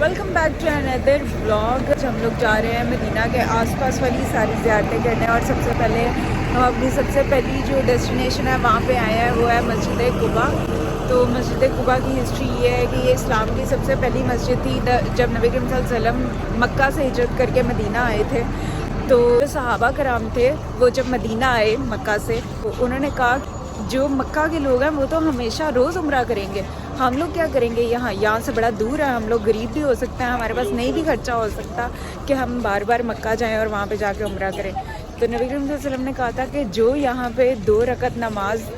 Welcome back to another vlog. हम लोग जा रहे हैं मदीना के आसपास वाली सारी ज़ियारतें करने और सबसे पहले हम अपनी सबसे पहली जो डेस्टिनेशन है वहाँ पे आए हैं वो है मस्जिद कुबा। तो मस्जिद कुबा की हिस्ट्री ये है कि ये इस्लाम की सबसे पहली मस्जिद थी जब नबी करीम सल्लल्लाहु अलैहि वसल्लम मक्का से हिजरत करके मदीना आए थे। तो सहाबा कराम थे वो जब मदीना आए मक्का से तो उन्होंने कहा जो मक्का के लोग हैं वो तो हमेशा रोज़ उम्रा करेंगे, हम लोग क्या करेंगे यहाँ से बड़ा दूर है, हम लोग गरीब भी हो सकते हैं, हमारे पास नहीं भी खर्चा हो सकता कि हम बार बार मक्का जाएं और वहाँ पे जाके उम्रा करें। तो नबी करीम सल्लल्लाहु अलैहि वसल्लम ने कहा था कि जो यहाँ पे 2 रकत नमाज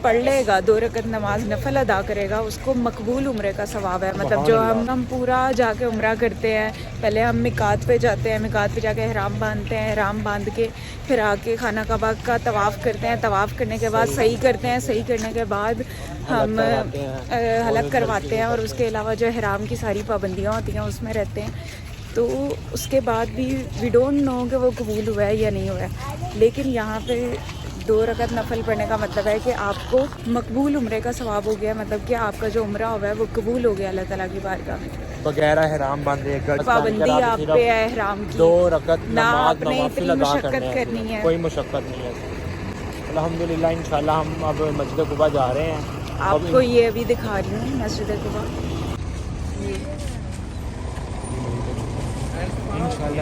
पढ़ लेगा, 2 रकत नमाज नफल अदा करेगा, उसको मकबूल उम्रे का सवाब है। मतलब जो हम पूरा जाके उम्रा करते हैं, पहले हम मिकात पे जाते हैं, मिकात पे जाके एहराम बांधते हैं, एहराम बांध के फिर आके खाना काबा का तवाफ़ करते हैं, तवाफ़ करने के बाद सही करते हैं, सही करने के बाद हम हलक करवाते हैं और उसके अलावा जो एहराम की सारी पाबंदियाँ होती हैं उसमें रहते हैं। तो उसके बाद भी वी डोंट नो कि वो कबूल हुआ है या नहीं हुआ है। लेकिन यहाँ पे 2 रकत नफल पढ़ने का मतलब है कि आपको मकबूल उम्रे का सवाब हो गया, मतलब कि आपका जो उम्रा हुआ है वो कबूल हो गया अल्लाह ताला की बारगाह में। बगैर एहराम बांधे पाबंदी आप पे है एहराम की, 2 रकत ना नमाज आपने इतनी मुशक्कत करनी है, कोई मुशक्कत नहीं है। अल्हम्दुलिल्लाह इंशाल्लाह हम अब मस्जिद कुबा जा रहे हैं। आपको ये अभी दिखा रही हूँ मस्जिद कुबा।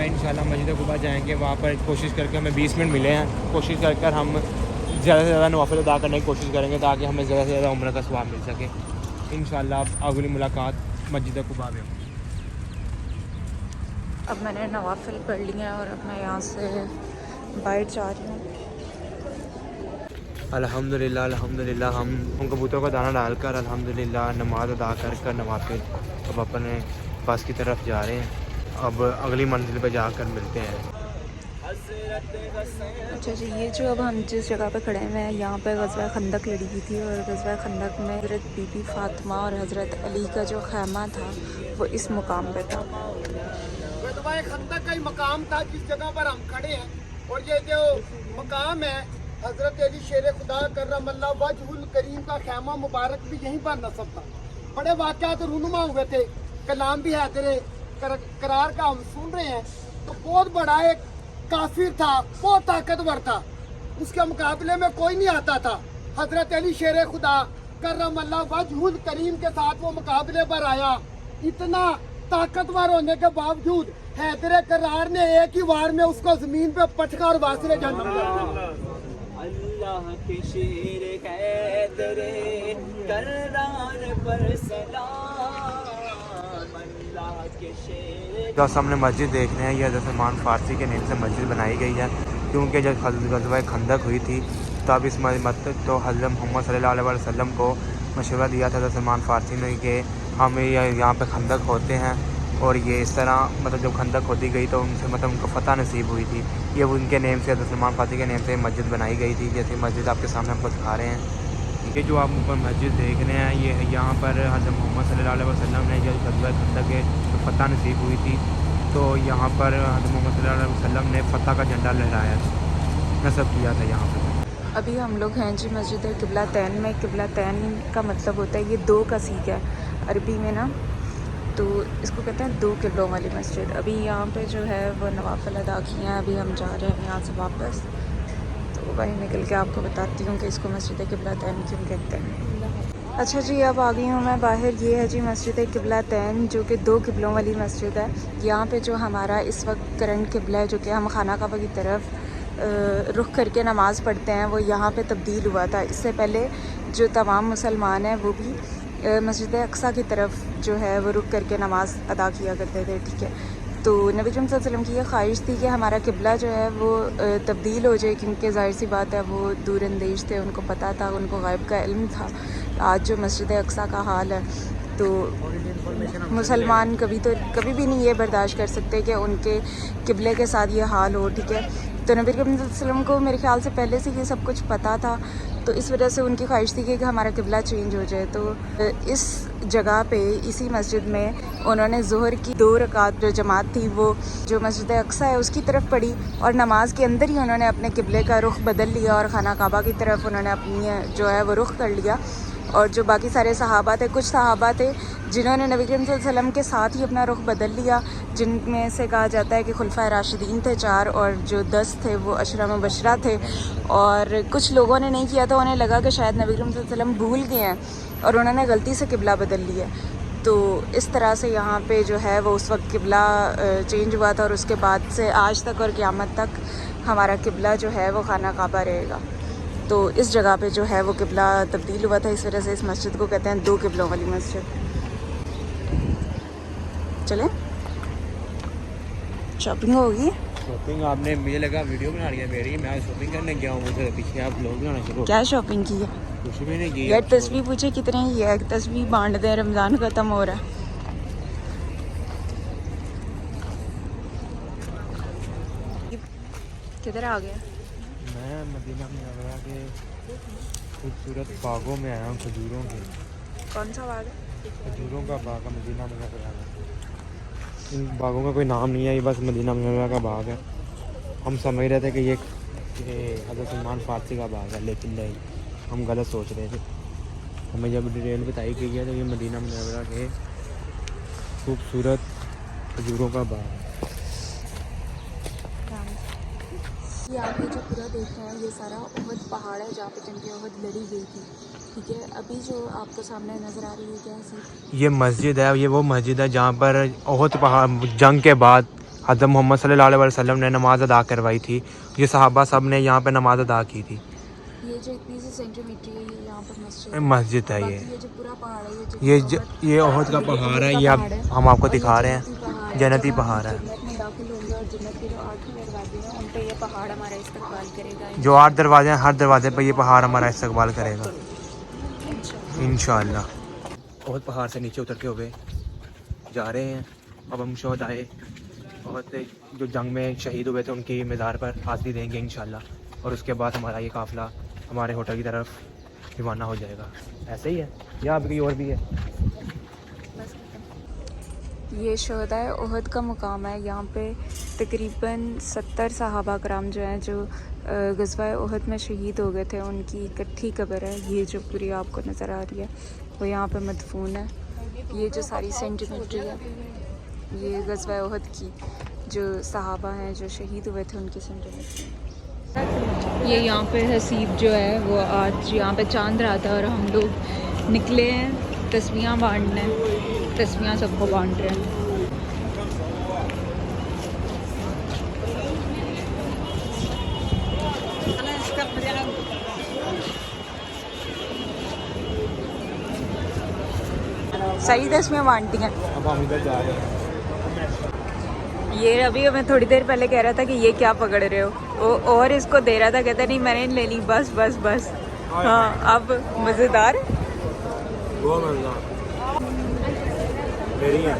इंशाल्लाह मस्जिद कुबा जाएंगे, वहाँ पर कोशिश करके हमें 20 मिनट मिले हैं, कोशिश कर हम ज़्यादा से ज़्यादा नवाफिल अदा करने की कोशिश करेंगे ताकि हमें ज़्यादा से ज़्यादा उम्र का सवाब मिल सके। इंशाल्लाह अगली मुलाकात मस्जिद कुबा में। अब मैंने नवाफिल पढ़ लिया और अब मैं यहाँ से बाहर जा रही हूँ। अल्हम्दुलिल्लाह हम उन कबूतरों का दाना डालकर अल्हम्दुलिल्लाह नमाज अदा कर नवाफिल अब अपने बस की तरफ जा रहे हैं। अब अगली मंजिल पे जाकर मिलते हैं। अच्छा जी, ये जो अब हम जिस जगह पे खड़े हुए हैं यहाँ पे ग़ज़वा खंदक लड़ी हुई थी और ग़ज़वा खंदक में हज़रत बीबी फ़ातिमा और हज़रत अली का जो ख़ैमा था वो इस मुकाम पे था। ग़ज़वा खंदक का ही मकाम था जिस जगह पर हम खड़े हैं। और ये जो मकाम है हज़रत अली शेर खुदा करमल्लाह वजहुल करीम का ख़ैमा मुबारक भी यहीं पर नस्ब था। बड़े वाक़यात रूनुमा हुए थे, कलाम भी हैदर करार का हम सुन रहे हैं। तो बहुत बड़ा एक काफिर था, बहुत ताकतवर था, उसके मुकाबले में कोई नहीं आता था। हजरत अली शेर खुदा करमल्लाह वजहुल करीम के साथ वो मुकाबले पर आया। इतना ताकतवर होने के बावजूद हैदर करार ने एक ही वार में उसको जमीन पे पटका और वासिले जन्म दिया। अल्लाह के शेर हैदर करार पर सलाम, अल्लाह के शेर। जो सामने मस्जिद देख रहे हैं यह हज़रत सलमान फ़ारसी के नाम से मस्जिद बनाई गई है, क्योंकि जब ग़ज़वा खंदक हुई थी तब इस मस्जिद तो हज़रत मोहम्मद सल्लल्लाहु अलैहि वसल्लम को मशवरा दिया था हज़रत सलमान फ़ारसी ने कि हमें यहाँ पे खंदक होते हैं। और ये इस तरह मतलब जब खंदक होती गई तो उनसे मतलब उनको फ़तह नसीब हुई थी। ये उनके नेम से हज़रत सलमान फ़ारसी के नेम से मस्जिद बनाई गई थी। जैसे मस्जिद आपके सामने हमको दिखा रहे हैं, ये जो आप ऊपर मस्जिद देख रहे हैं ये यहाँ पर हज़रत मोहम्मद सल्लल्लाहु अलैहि वसल्लम ने जब ग़ज़वा खंदक के फ़तह नसीब हुई थी तो यहाँ पर हज़रत मोहम्मद सल्लल्लाहु अलैहि वसल्लम ने फ़तह का झंडा लहराया था, नस्ब किया था यहाँ पर। अभी हम लोग हैं जी मस्जिद क़िबला तैन में। क़िबला तैन का मतलब होता है ये 2 का सीख है अरबी में ना, तो इसको कहते हैं 2 क़िबलों वाली मस्जिद। अभी यहाँ पे जो है वो नवाफिल अदा किए हैं, अभी हम जा रहे हैं यहाँ से वापस। तो वहीं निकल के आपको बताती हूँ कि इसको मस्जिद क़िबला तैन क्यों कहते हैं। अच्छा जी, अब आ गई हूँ मैं बाहर। ये है जी मस्जिद क़िबला तैन जो कि 2 क़िबलों वाली मस्जिद है। यहाँ पे जो हमारा इस वक्त करंट क़िबला है जो कि हम खाना काबा की तरफ रुख करके नमाज़ पढ़ते हैं वो यहाँ पे तब्दील हुआ था। इससे पहले जो तमाम मुसलमान हैं वो भी मस्जिद अक्सा की तरफ जो है वो रुक करके नमाज़ अदा किया करते थे, ठीक है। तो नबी करीम सल्लल्लाहु अलैहि वसल्लम की ये ख्वाहिश थी कि हमारा क़िबला जो है वो तब्दील हो जाए, क्योंकि ज़ाहिर सी बात है वो दूरअंदेश थे, उनको पता था, उनको गायब का इल्म था। आज जो मस्जिद अक्सा का हाल है तो मुसलमान कभी भी नहीं ये बर्दाश्त कर सकते कि उनके क़िबले के साथ ये हाल हो, ठीक है। तो नबी करीम सल्लल्लाहु अलैहि वसल्लम को मेरे ख्याल से पहले से ये सब कुछ पता था, तो इस वजह से उनकी ख्वाहिश थी कि हमारा क़िबला चेंज हो जाए। तो इस जगह पे इसी मस्जिद में उन्होंने ज़ोहर की 2 रकात जो जमात थी वो जो मस्जिद अक्सा है उसकी तरफ पढ़ी और नमाज के अंदर ही उन्होंने अपने क़िबले का रुख बदल लिया और खाना काबा की तरफ उन्होंने अपनी जो है वो रुख कर लिया। और जो बाकी सारे सहाबा थे, कुछ सहाबा थे जिन्होंने नबी करीम सल्लल्लाहु अलैहि वसल्लम के साथ ही अपना रुख बदल लिया, जिनमें से कहा जाता है कि खुलफाए राशिदीन थे 4 और जो 10 थे वो अशरा मुबशरा थे। और कुछ लोगों ने नहीं किया था, उन्हें लगा कि शायद नबी करीम सल्लल्लाहु अलैहि वसल्लम भूल गए हैं और उन्होंने गलती से किबला बदल लिया। तो इस तरह से यहाँ पे जो है वो उस वक्त किबला चेंज हुआ था और उसके बाद से आज तक और क़यामत तक हमारा किबला जो है वो खाना काबा रहेगा। तो इस जगह पे जो है वो किबला तब्दील हुआ था, इस वजह से इस मस्जिद को कहते हैं 2 किबलों वाली मस्जिद। चलें, शॉपिंग होगी। शॉपिंग आपने, मुझे लगा वीडियो बना रही है मेरी, मैं शॉपिंग करने गया हूँ, मुझे पीछे आप लोग बनाना शुरू। क्या शॉपिंग की है? कुछ भी नहीं की। यार तस्वीर पूछे कितने की है, तस्वीर बांट दें, रमज़ान ख़त्म हो रहा है। किधर आ गया? मैं मदीना मुनव्वरा के खूबसूरत बागों में आया हूँ, खजूरों के। कौन सा बाग है? खजूरों का बाग है मदीना मुनव्वरा का। इन बागों का कोई नाम नहीं है, ये बस मदीना मुनव्वरा का बाग है। हम समझ रहे थे कि ये हज़रत सलमान फारसी का बाग है, लेकिन नहीं, हम गलत सोच रहे थे। हमें जब डिटेल बताई गई है तो ये मदीना मुनव्वरा के खूबसूरत खजूरों का बाग है। ये आप ये जो पूरा देख रहे हैं ये सारा ओहद पहाड़ है जहाँ पे जंग ओहद लड़ी गई थी। ठीक है, अभी जो आपको सामने नज़र आ रही है क्या है? ये मस्जिद है, ये वो मस्जिद है जहाँ पर ओहद पहाड़ जंग के बाद हज़रत मोहम्मद सल्लल्लाहु अलैहि वसल्लम ने नमाज़ अदा करवाई थी। ये सहाबा सब ने यहाँ पे नमाज़ अदा की थी। ये जो इतनी सी सेंटीमीटर है ये यहाँ पर मस्जिद है। ये जो पूरा पहाड़ है ये ओहद का पहाड़ है, ये हम आपको दिखा रहे हैं, जन्नती पहाड़ है। जन्नत में दाखिल होंगे और जन्नत के जो 8 दरवाजे हैं उन पे ये पहाड़ हमारा इस्तकबाल करेगा। जो 8 दरवाजे हैं, हर दरवाजे पर ये पहाड़ हमारा इस्तकबाल करेगा इंशाअल्लाह। ओहद पहाड़ से नीचे उतर के हुए जा रहे हैं। अब हम शोहदाए ओहद जो जंग में शहीद हुए थे उनकी मज़ार पर हाज़िरी देंगे इंशाअल्लाह, और उसके बाद हमारा ये काफ़िला हमारे होटल की तरफ रवाना हो जाएगा। ऐसे ही है या अभी और भी है? ये शोहदाए ओहद का मुकाम है। यहाँ पे तकरीबन 70 सहाबा कराम जो हैं जो ग़ज़वा ओहद में शहीद हो गए थे उनकी इकट्ठी कब्र है। ये जो पूरी आपको नज़र आ रही है वो यहाँ पे मदफून है। ये जो सारी सेंटीमेट्री है ये ग़ज़वा ओहद की जो सहाबा हैं जो शहीद हुए थे उनकी सेंटीमेट्री। ये यहाँ पे हसीब जो है वो आज यहाँ पे चांद रहा था और हम लोग निकले हैं तस्वीरें बांटने, तस्वीरें सबको बांट रहे हैं। सही तस्वीरें बांटती हैं। अब हम इधर जा रहे हैं। ये अभी हमें थोड़ी देर पहले कह रहा था कि ये क्या पकड़ रहे हो, और इसको दे रहा था, कहता नहीं मैंने ले ली, बस बस बस। हाँ अब मज़ेदार वो मज़ेदार मेरी है।